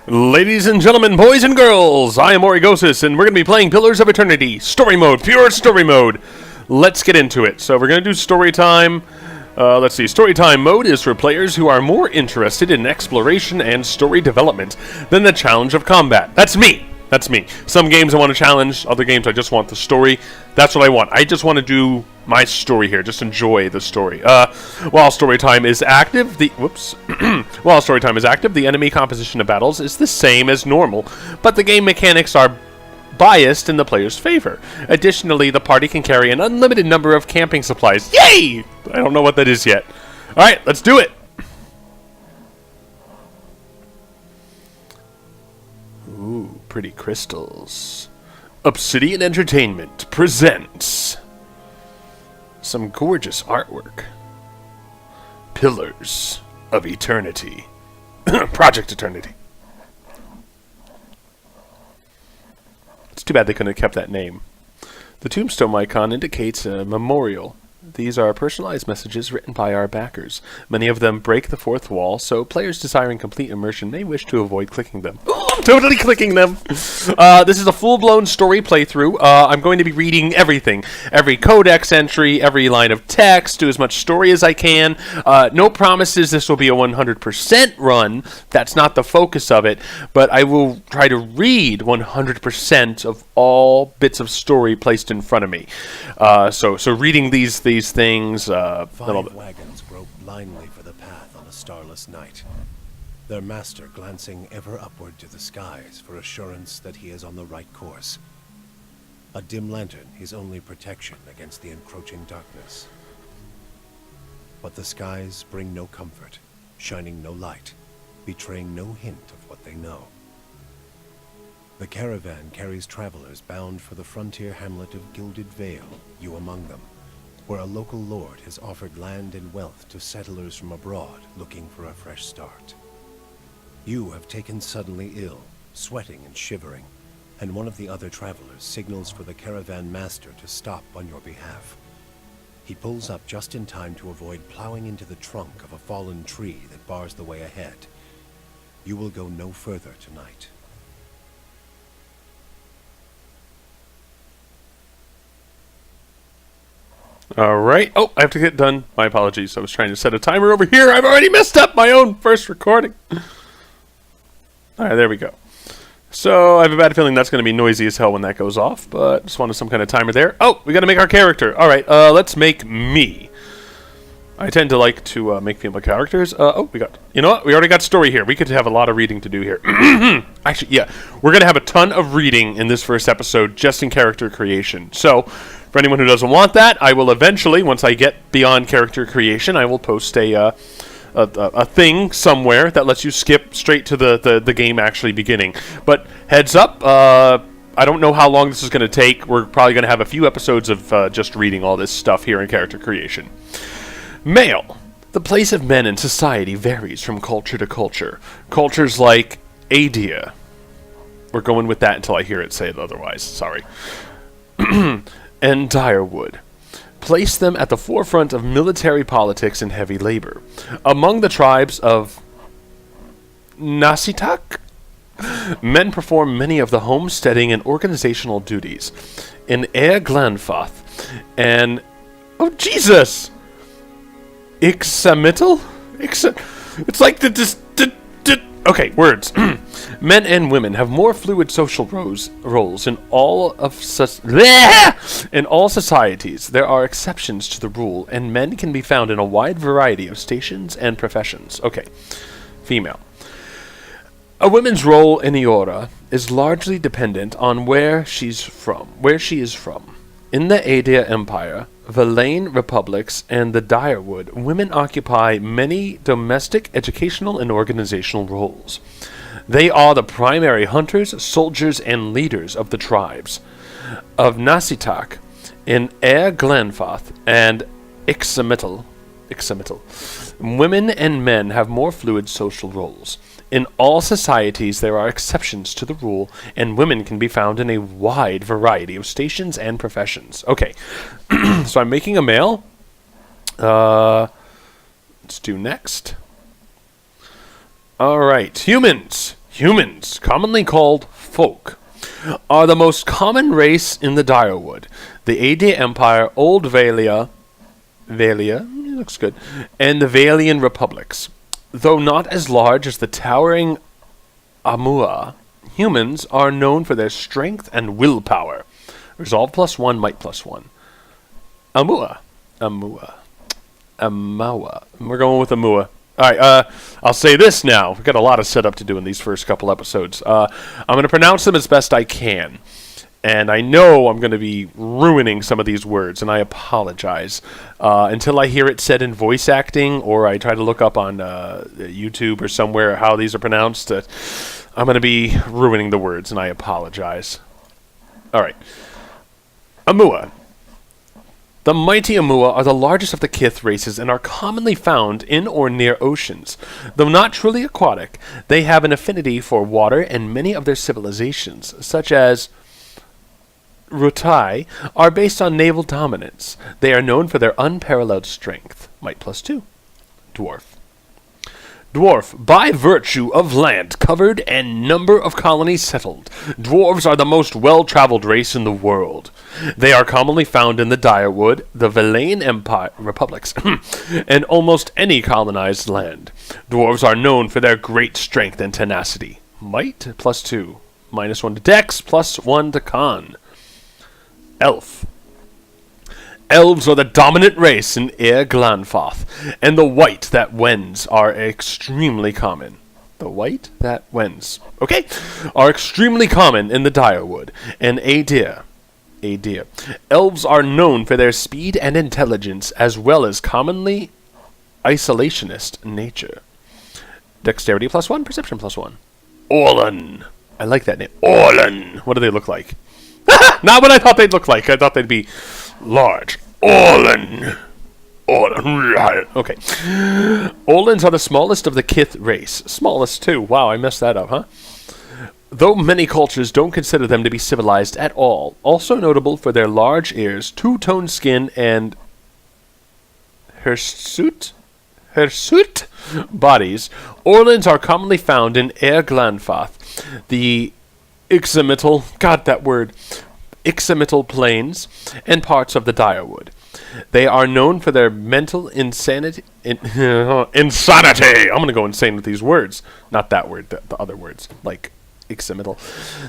Ladies and gentlemen, boys and girls, I am Origosis, and we're going to be playing Pillars of Eternity, story mode, pure story mode. Let's get into it. So we're going to do story time. Let's see, story time mode is for players who are more interested in exploration and story development than the challenge of combat. That's me. That's me. Some games I want to challenge, other games I just want the story. That's what I want. I just want to do my story here, just enjoy the story. While story time is active, while story time is active, the enemy composition of battles is the same as normal, but the game mechanics are biased in the player's favor. Additionally, the party can carry an unlimited number of camping supplies. Yay! I don't know what that is yet. All right, let's do it. Ooh, pretty crystals. Obsidian Entertainment presents some gorgeous artwork. Pillars of Eternity. Project Eternity. It's too bad they couldn't have kept that name. The tombstone icon indicates a memorial. These are personalized messages written by our backers. Many of them break the fourth wall, so players desiring complete immersion may wish to avoid clicking them. Ooh, I'm totally clicking them! This is a full-blown story playthrough. I'm going to be reading everything. Every Codex entry, every line of text, do as much story as I can. No promises this will be a 100% run. That's not the focus of it. But I will try to read 100% of all bits of story placed in front of me. So reading these things. Five wagons grope blindly for the path on a starless night. Their master glancing ever upward to the skies for assurance that he is on the right course. A dim lantern his only protection against the encroaching darkness. But the skies bring no comfort, shining no light, betraying no hint of what they know. The caravan carries travelers bound for the frontier hamlet of Gilded Vale, you among them, where a local lord has offered land and wealth to settlers from abroad looking for a fresh start. You have taken suddenly ill, sweating and shivering, and one of the other travelers signals for the caravan master to stop on your behalf. He pulls up just in time to avoid plowing into the trunk of a fallen tree that bars the way ahead. You will go no further tonight. Alright. Oh, I have to get done. My apologies. I was trying to set a timer over here. I've already messed up my own first recording. Alright, there we go. So, I have a bad feeling that's going to be noisy as hell when that goes off, but just wanted some kind of timer there. Oh, we got to make our character. Alright, let's make me. I tend to like to make female characters. You know what? We already got story here. We could have a lot of reading to do here. Actually, yeah. We're going to have a ton of reading in this first episode just in character creation. So, for anyone who doesn't want that, I will eventually, once I get beyond character creation, I will post a thing somewhere that lets you skip straight to the game actually beginning. But heads up, I don't know how long this is going to take. We're probably going to have a few episodes of just reading all this stuff here in character creation. Male. The place of men in society varies from culture to culture. Cultures like Adia. We're going with that until I hear it say it otherwise. Sorry. And Direwood. Place them at the forefront of military politics and heavy labor. Among the tribes of Nasitak, men perform many of the homesteading and organizational duties. In Air Glanfath and... Oh, Jesus! Ixamital? It's like okay, words. Men and women have more fluid social roles in all societies. There are exceptions to the rule, and men can be found in a wide variety of stations and professions. Okay, female. A woman's role in Eora is largely dependent on where she is from. In the Adia Empire, Valain Republics, and the Direwood, women occupy many domestic, educational, and organizational roles. They are the primary hunters, soldiers, and leaders of the tribes. Of Nasitak, in Air Glanfath, and Ixamital, women and men have more fluid social roles. In all societies, there are exceptions to the rule, and women can be found in a wide variety of stations and professions. Okay, so I'm making a male. Let's do next. All right, humans. Humans, commonly called folk, are the most common race in the Direwood. The Aedia Empire, Old Valia, looks good, and the Valian republics. Though not as large as the towering Amua, humans are known for their strength and willpower. Resolve +1, might +1. Amua. We're going with Amua. Alright, I'll say this now. We've got a lot of setup to do in these first couple episodes. I'm going to pronounce them as best I can. And I know I'm going to be ruining some of these words, and I apologize. Until I hear it said in voice acting, or I try to look up on YouTube or somewhere how these are pronounced, I'm going to be ruining the words, and I apologize. Alright. Amua. The mighty Amua are the largest of the Kith races and are commonly found in or near oceans. Though not truly aquatic, they have an affinity for water, and many of their civilizations, such as Rutai, are based on naval dominance. They are known for their unparalleled strength. Might +2. Dwarf. Dwarf, by virtue of land covered and number of colonies settled, dwarves are the most well-traveled race in the world. They are commonly found in the Direwood, the Valain Empire republics, and almost any colonized land. Dwarves are known for their great strength and tenacity. Might +2. -1 to Dex, +1 to Con. Elf. Elves are the dominant race in Air Glanfath, and the white that wends are extremely common. The white that wends, okay, are extremely common in the Direwood and Aedia. Elves are known for their speed and intelligence, as well as commonly isolationist nature. Dexterity +1, perception +1. Orlan. I like that name. Orlan. What do they look like? Not what I thought they'd look like. I thought they'd be large. Orlan. Okay. Orlans are the smallest of the Kith race. Smallest, too. Wow, I messed that up, huh? Though many cultures don't consider them to be civilized at all. Also notable for their large ears, two-toned skin, and hirsute bodies, Orlans are commonly found in Air Glanfath, the Ixamital plains, and parts of the Direwood. They are known for their mental insanity. Insanity! I'm going to go insane with these words. Not that word, the other words, like Ixamital.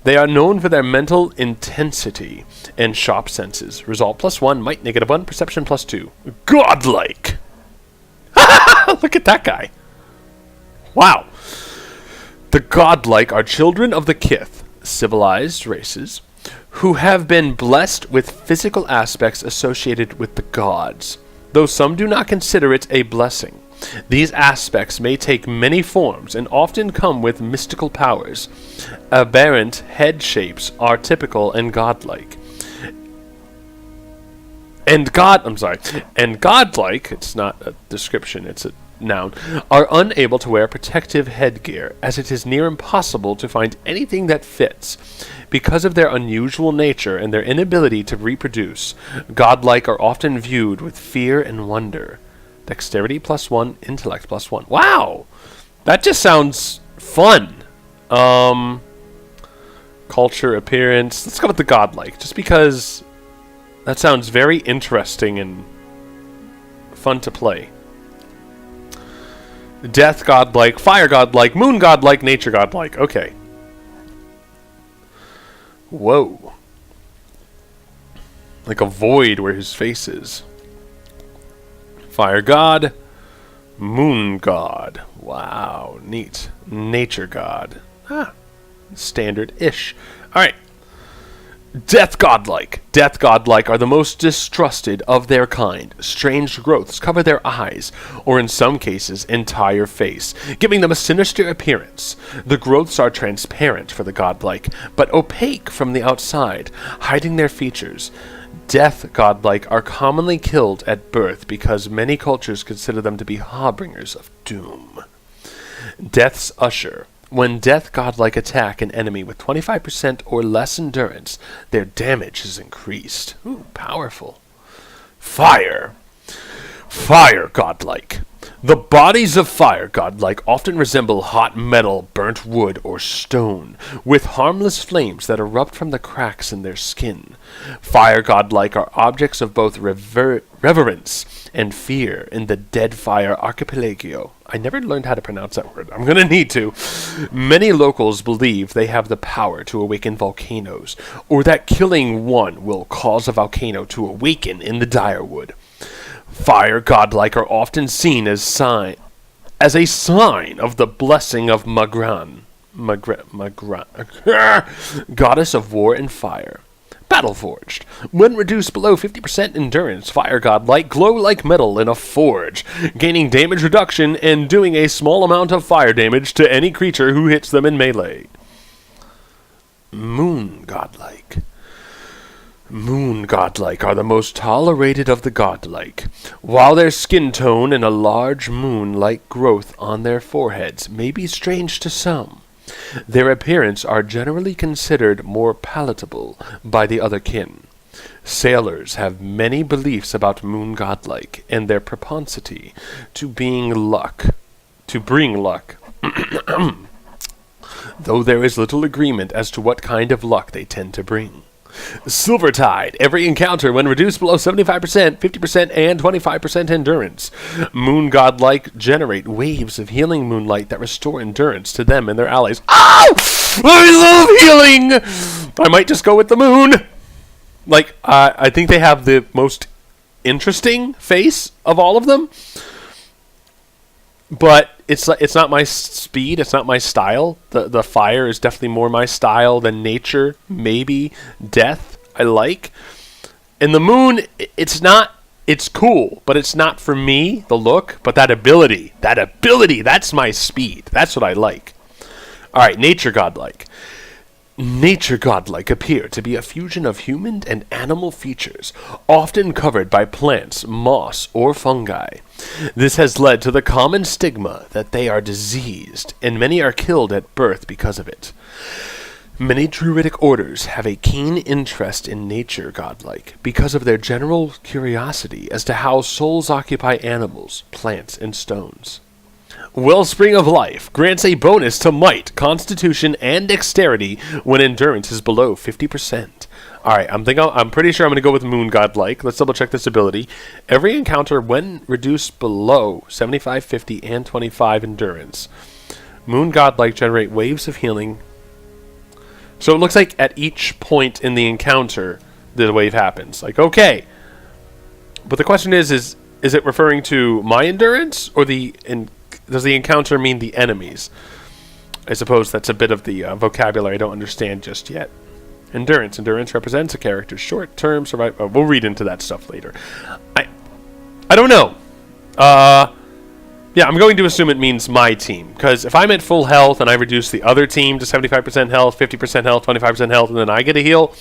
They are known for their mental intensity and sharp senses. Resolve +1, might -1, perception +2. Godlike! Look at that guy. Wow. The godlike are children of the Kith, civilized races, who have been blessed with physical aspects associated with the gods, though some do not consider it a blessing. These aspects may take many forms and often come with mystical powers. Aberrant head shapes are typical and godlike. And godlike, it's not a description, it's a noun, are unable to wear protective headgear, as it is near impossible to find anything that fits. Because of their unusual nature and their inability to reproduce, godlike are often viewed with fear and wonder. Dexterity +1, intellect +1. Wow! That just sounds fun. Culture, appearance. Let's go with the godlike, just because that sounds very interesting and fun to play. Death godlike, fire godlike, moon godlike, nature godlike. Okay. Whoa. Like a void where his face is. Fire god, moon god. Wow, neat. Nature god. Ah, standard-ish. Alright. Death godlike. Death godlike are the most distrusted of their kind. Strange growths cover their eyes, or in some cases, entire face, giving them a sinister appearance. The growths are transparent for the godlike, but opaque from the outside, hiding their features. Death godlike are commonly killed at birth because many cultures consider them to be harbingers of doom. Death's usher. When death godlike attack an enemy with 25% or less endurance, their damage is increased. Ooh, powerful. Fire. Fire godlike. The bodies of fire godlike often resemble hot metal, burnt wood, or stone, with harmless flames that erupt from the cracks in their skin. Fire godlike are objects of both reverence and fear in the Dead Fire Archipelago. I never learned how to pronounce that word. I'm going to need to. Many locals believe they have the power to awaken volcanoes, or that killing one will cause a volcano to awaken in the Direwood. Fire godlike are often seen as a sign of the blessing of Magran, goddess of war and fire. Battleforged. When reduced below 50% endurance, fire godlike glow like metal in a forge, gaining damage reduction and doing a small amount of fire damage to any creature who hits them in melee. Moon godlike. Moon godlike are the most tolerated of the godlike. While their skin tone and a large moon-like growth on their foreheads may be strange to some, their appearance are generally considered more palatable by the other kin. Sailors have many beliefs about moon godlike and their propensity to bring luck. Though there is little agreement as to what kind of luck they tend to bring. Silvertide. Every encounter when reduced below 75%, 50%, and 25% endurance. Moon godlike generate waves of healing moonlight that restore endurance to them and their allies. Oh! I love healing! I might just go with the moon. I think they have the most interesting face of all of them. But it's not my speed, it's not my style. The fire is definitely more my style than nature, maybe death. I like. And the moon, it's cool, but it's not for me, the look, but that ability, that's my speed. That's what I like. All right, nature godlike. Nature godlike appear to be a fusion of human and animal features, often covered by plants, moss, or fungi. This has led to the common stigma that they are diseased, and many are killed at birth because of it. Many druidic orders have a keen interest in nature godlike because of their general curiosity as to how souls occupy animals, plants, and stones. Wellspring of Life grants a bonus to might, constitution, and dexterity when endurance is below 50%. Alright, I'm pretty sure I'm going to go with Moon Godlike. Let's double check this ability. Every encounter when reduced below 75, 50, and 25 endurance. Moon Godlike generate waves of healing. So it looks like at each point in the encounter, the wave happens. Like, okay. But the question is it referring to my endurance or does the encounter mean the enemies? I suppose that's a bit of the vocabulary I don't understand just yet. Endurance. Endurance represents a character's short-term survival. We'll read into that stuff later. I don't know. Yeah, I'm going to assume it means my team. Because if I'm at full health and I reduce the other team to 75% health, 50% health, 25% health, and then I get a heal,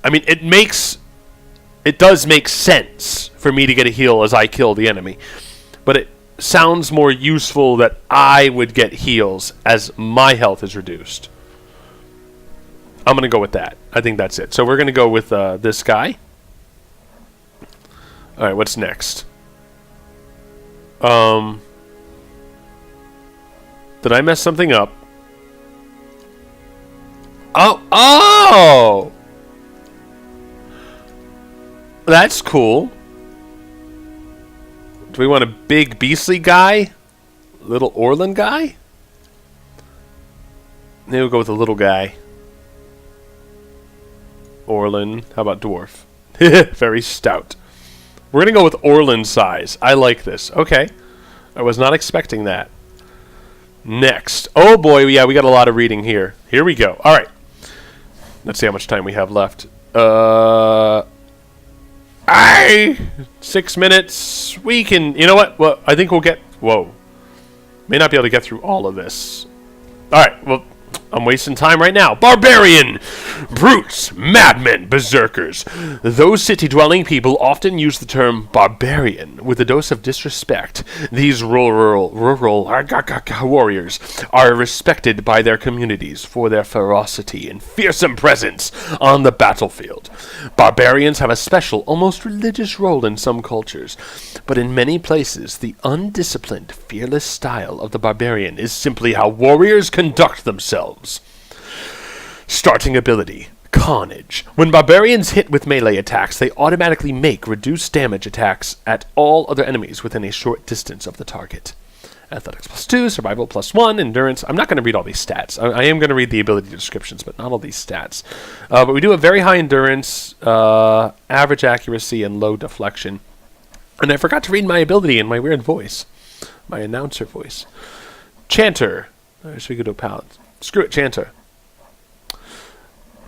I mean, it does make sense for me to get a heal as I kill the enemy. But it sounds more useful that I would get heals as my health is reduced. I'm going to go with that. I think that's it. So we're going to go with this guy. Alright, what's next? Did I mess something up? Oh! That's cool. Do we want a big beastly guy? Little Orlin guy? Maybe we'll go with a little guy. Orlin. How about dwarf? Very stout. We're going to go with Orlin size. I like this. Okay. I was not expecting that. Next. Oh boy, yeah, we got a lot of reading here. Here we go. Alright. Let's see how much time we have left. 6 minutes. We can, you know what? Well, I think we'll get, whoa. May not be able to get through all of this. Alright, well, I'm wasting time right now. Barbarian! Brutes, madmen, berserkers. Those city-dwelling people often use the term barbarian with a dose of disrespect. These rural warriors are respected by their communities for their ferocity and fearsome presence on the battlefield. Barbarians have a special, almost religious role in some cultures, but in many places, the undisciplined, fearless style of the barbarian is simply how warriors conduct themselves. Starting ability, Carnage. When barbarians hit with melee attacks, they automatically make reduced damage attacks at all other enemies within a short distance of the target. Athletics +2, Survival +1, Endurance. I'm not going to read all these stats. I am going to read the ability descriptions, but not all these stats. But we do have very high Endurance, average accuracy, and low deflection. And I forgot to read my ability in my weird voice. My announcer voice. Chanter. Should we go to a palette? Screw it, Chanter.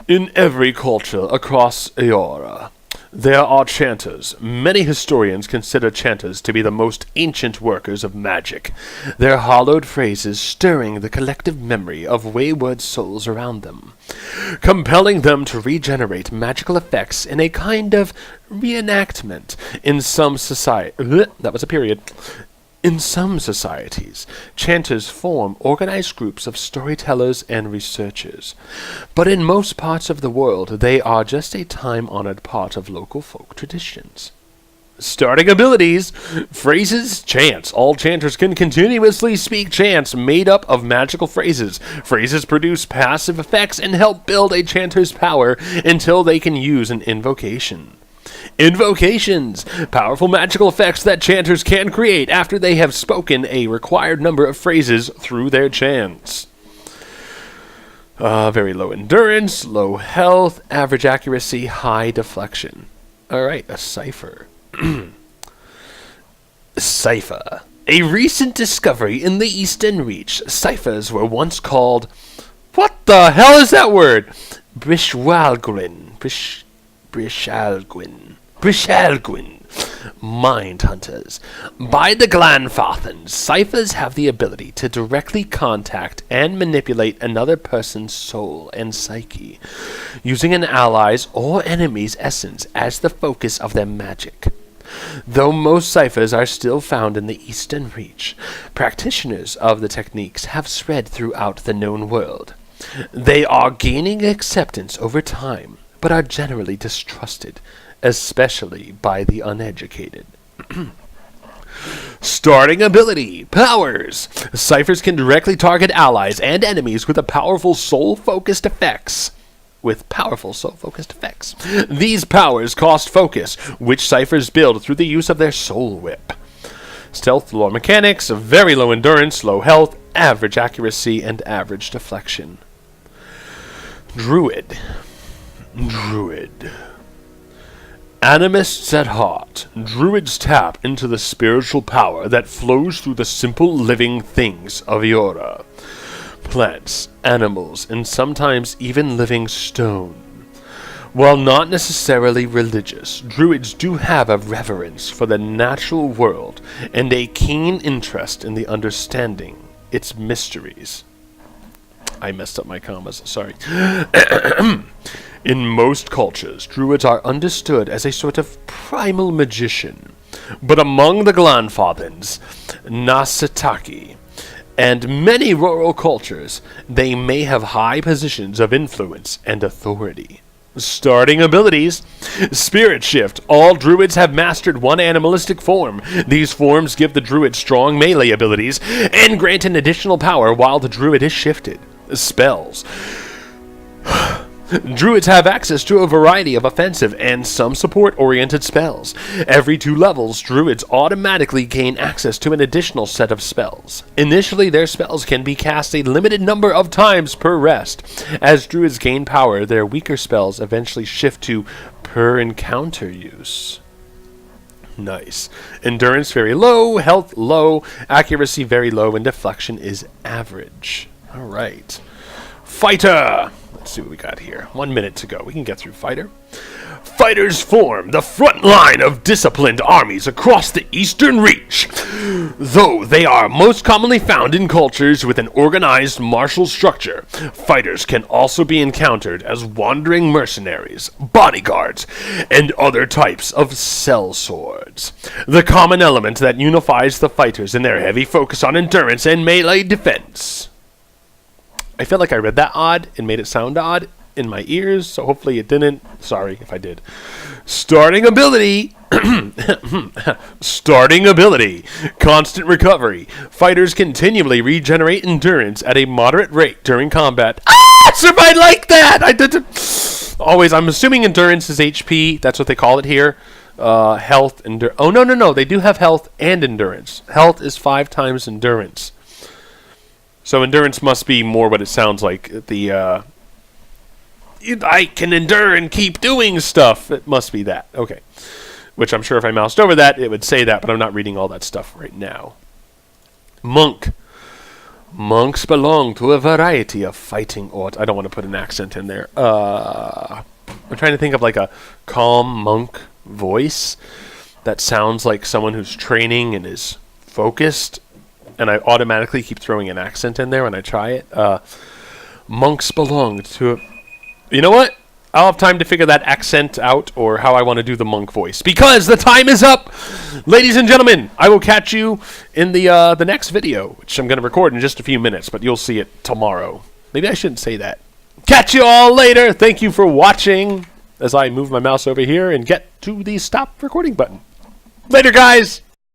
In every culture across Eora, there are chanters. Many historians consider chanters to be the most ancient workers of magic, their hallowed phrases stirring the collective memory of wayward souls around them, compelling them to regenerate magical effects in a kind of reenactment in some society. That was a period. In some societies, chanters form organized groups of storytellers and researchers. But in most parts of the world, they are just a time-honored part of local folk traditions. Starting abilities, phrases, chants. All chanters can continuously speak chants made up of magical phrases. Phrases produce passive effects and help build a chanter's power until they can use an invocation. Invocations, powerful magical effects that chanters can create after they have spoken a required number of phrases through their chants. Very low endurance, low health, average accuracy, high deflection. Alright, a cipher. Cipher. A recent discovery in the Eastern Reach. Ciphers were once called... What the hell is that word? Brishwalgrin. Brishalgwin. Mind hunters. By the Glanfathans, ciphers have the ability to directly contact and manipulate another person's soul and psyche, using an ally's or enemy's essence as the focus of their magic. Though most ciphers are still found in the Eastern Reach, practitioners of the techniques have spread throughout the known world. They are gaining acceptance over time, but are generally distrusted, especially by the uneducated. Starting ability, powers. Ciphers can directly target allies and enemies with powerful soul-focused effects. These powers cost focus, which ciphers build through the use of their soul whip. Stealth, lore mechanics, very low endurance, low health, average accuracy, and average deflection. Druid. Animists at heart, druids tap into the spiritual power that flows through the simple living things of Eora. Plants, animals, and sometimes even living stone. While not necessarily religious, druids do have a reverence for the natural world and a keen interest in the understanding its mysteries. I messed up my commas, sorry. In most cultures, druids are understood as a sort of primal magician. But among the Glanfathans, Nasataki, and many rural cultures, they may have high positions of influence and authority. Starting abilities. Spirit shift. All druids have mastered one animalistic form. These forms give the druid strong melee abilities and grant an additional power while the druid is shifted. Spells. Druids have access to a variety of offensive and some support-oriented spells. Every 2 levels, druids automatically gain access to an additional set of spells. Initially, their spells can be cast a limited number of times per rest. As druids gain power, their weaker spells eventually shift to per-encounter use. Nice. Endurance very low, health low, accuracy very low, and deflection is average. Alright. Fighter! Let's see what we got here. 1 minute to go. We can get through Fighter. Fighters form the front line of disciplined armies across the Eastern Reach. Though they are most commonly found in cultures with an organized martial structure, fighters can also be encountered as wandering mercenaries, bodyguards, and other types of sellswords. The common element that unifies the fighters in their heavy focus on endurance and melee defense. I feel like I read that odd and made it sound odd in my ears, so hopefully it didn't. Sorry if I did. Starting ability. Starting ability. Constant recovery. Fighters continually regenerate endurance at a moderate rate during combat. Ah! Survived like that! I did it. Always, I'm assuming endurance is HP. That's what they call it here. Health, oh, no. They do have health and endurance. Health is 5 times endurance. So endurance must be more what it sounds like. I can endure and keep doing stuff. It must be that. Okay. Which I'm sure if I moused over that, it would say that, but I'm not reading all that stuff right now. Monk. Monks belong to a variety of fighting orders. I don't want to put an accent in there. I'm trying to think of like a calm monk voice that sounds like someone who's training and is focused, and I automatically keep throwing an accent in there when I try it. Monks belong to... You know what? I'll have time to figure that accent out or how I want to do the monk voice. Because the time is up! Ladies and gentlemen, I will catch you in the next video, which I'm going to record in just a few minutes, but you'll see it tomorrow. Maybe I shouldn't say that. Catch you all later! Thank you for watching as I move my mouse over here and get to the stop recording button. Later, guys!